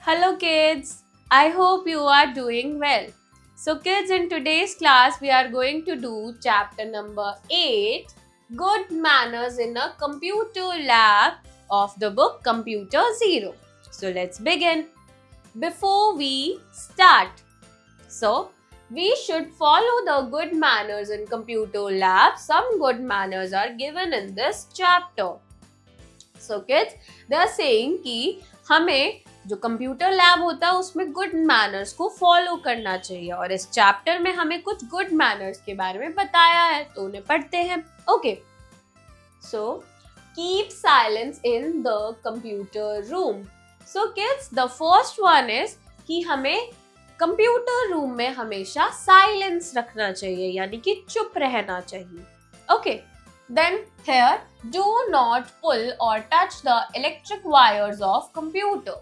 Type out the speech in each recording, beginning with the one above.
Hello kids, I hope you are doing well. So kids, in today's class we are going to do chapter number 8, Good Manners in a Computer Lab of the book Computer Zero. So let's begin. Before we start, we should follow the good manners in computer lab. Some good manners are given in this chapter. So kids, they are saying कि हमें जो computer lab होता है उसमें good manners को follow करना चाहिए और इस चैप्टर में हमें कुछ गुड मैनर्स के बारे में बताया है तो उन्हें पढ़ते हैं. Okay, so keep silence in the computer room. So kids, the first one is कि हमें कंप्यूटर रूम में हमेशा साइलेंस रखना चाहिए, यानी कि चुप रहना चाहिए. Okay, then here do not pull or touch the electric wires of computer.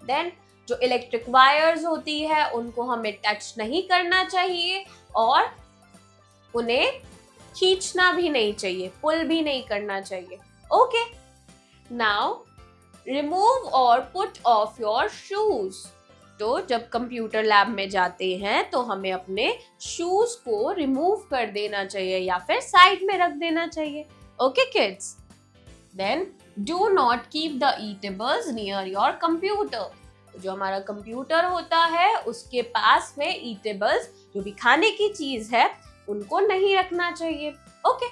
Then जो इलेक्ट्रिक वायर्स होती है उनको हमें टच नहीं करना चाहिए और उन्हें खींचना भी नहीं चाहिए, पुल भी नहीं करना चाहिए. ओके, नाउ रिमूव और पुट ऑफ योर शूज. तो जब कंप्यूटर लैब में जाते हैं तो हमें अपने शूज को रिमूव कर देना चाहिए या फिर साइड में रख देना चाहिए. Okay kids, then do not keep the eatables near your computer. जो हमारा कंप्यूटर होता है उसके पास में ईटेबल्स, जो भी खाने की चीज है, उनको नहीं रखना चाहिए. Okay,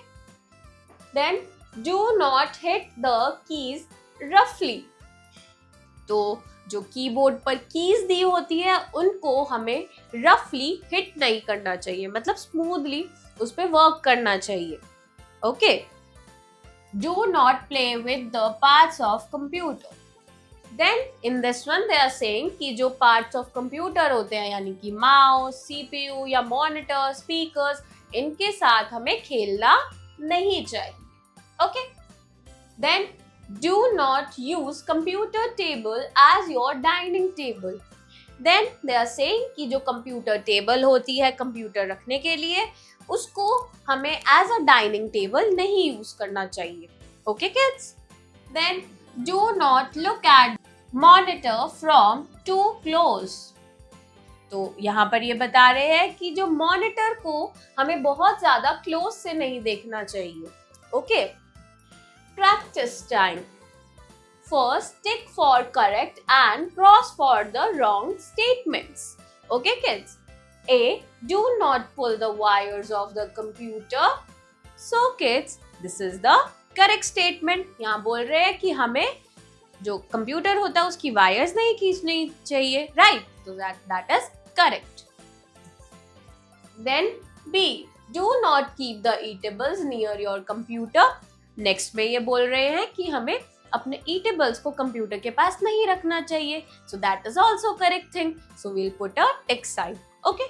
then do not hit the keys रफली. तो जो कीबोर्ड पर कीज दी होती है उनको हमें रफली हिट नहीं करना चाहिए, मतलब स्मूथली उस पर वर्क करना चाहिए. Okay, do not play with the parts of computer. Then in this one they are saying कि जो पार्ट्स ऑफ कंप्यूटर होते हैं, यानी कि माउस, सीपीयू या मॉनिटर, स्पीकर्स, इनके साथ हमें खेलना नहीं चाहिए. Okay, then do not use computer table as your dining table. Then they are saying कि जो computer table होती है कंप्यूटर रखने के लिए, उसको हमें as a dining table नहीं यूज करना चाहिए. Okay kids? Then do not look at monitor from too close. तो यहाँ पर ये बता रहे हैं कि जो मॉनिटर को हमें बहुत ज्यादा क्लोज से नहीं देखना चाहिए. Okay, practice time. First, tick for correct and cross for the wrong statements. Okay, kids? A. Do not pull the wires of the computer. So, kids, this is the correct statement. यहाँ बोल रहे हैं कि हमें जो computer होता है उसकी वायर्स नहीं खींचनी चाहिए, right? So that is correct. Then B. Do not keep the eatables near your computer. Next में ये बोल रहे हैं कि हमें अपने ईटेबल्स को कंप्यूटर के पास नहीं रखना चाहिए. So that is also correct thing. So we'll put a tick sign. Okay,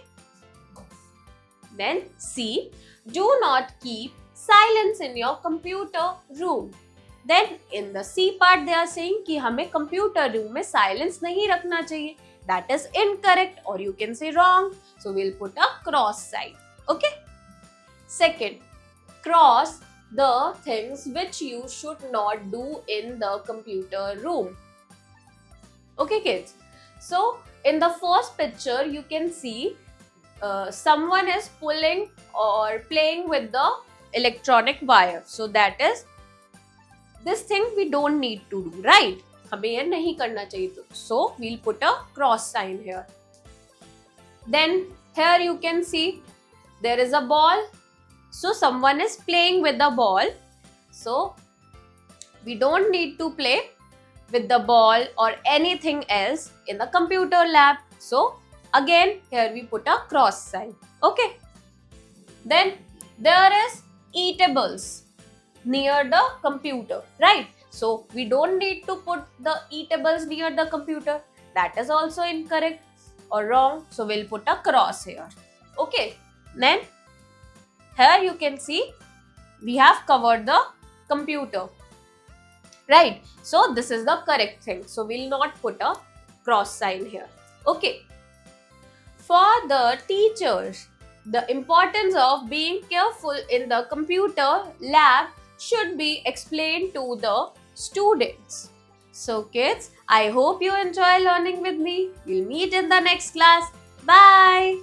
then C. Do not keep silence in your computer room. Then in the C part they are saying कि हमें computer room में silence नहीं रखना चाहिए. That is incorrect और you can say wrong. So we'll put a cross sign. Okay, second, cross the things which you should not do in the computer room. Okay kids, so in the first picture you can see someone is pulling or playing with the electronic wire. So that is, this thing we don't need to do, right? हमें ये नहीं करना चाहिए. So we'll put a cross sign here. Then here you can see there is a ball. So someone is playing with the ball. So we don't need to play with the ball or anything else in the computer lab. So again here we put a cross sign. Okay. Then there is eatables near the computer, right? So we don't need to put the eatables near the computer. That is also incorrect or wrong. So we'll put a cross here. Okay. Then here you can see we have covered the computer, right? So this is the correct thing. So we'll not put a cross sign here. Okay. For the teachers, the importance of being careful in the computer lab should be explained to the students. So kids, I hope you enjoy learning with me. We'll meet in the next class. Bye.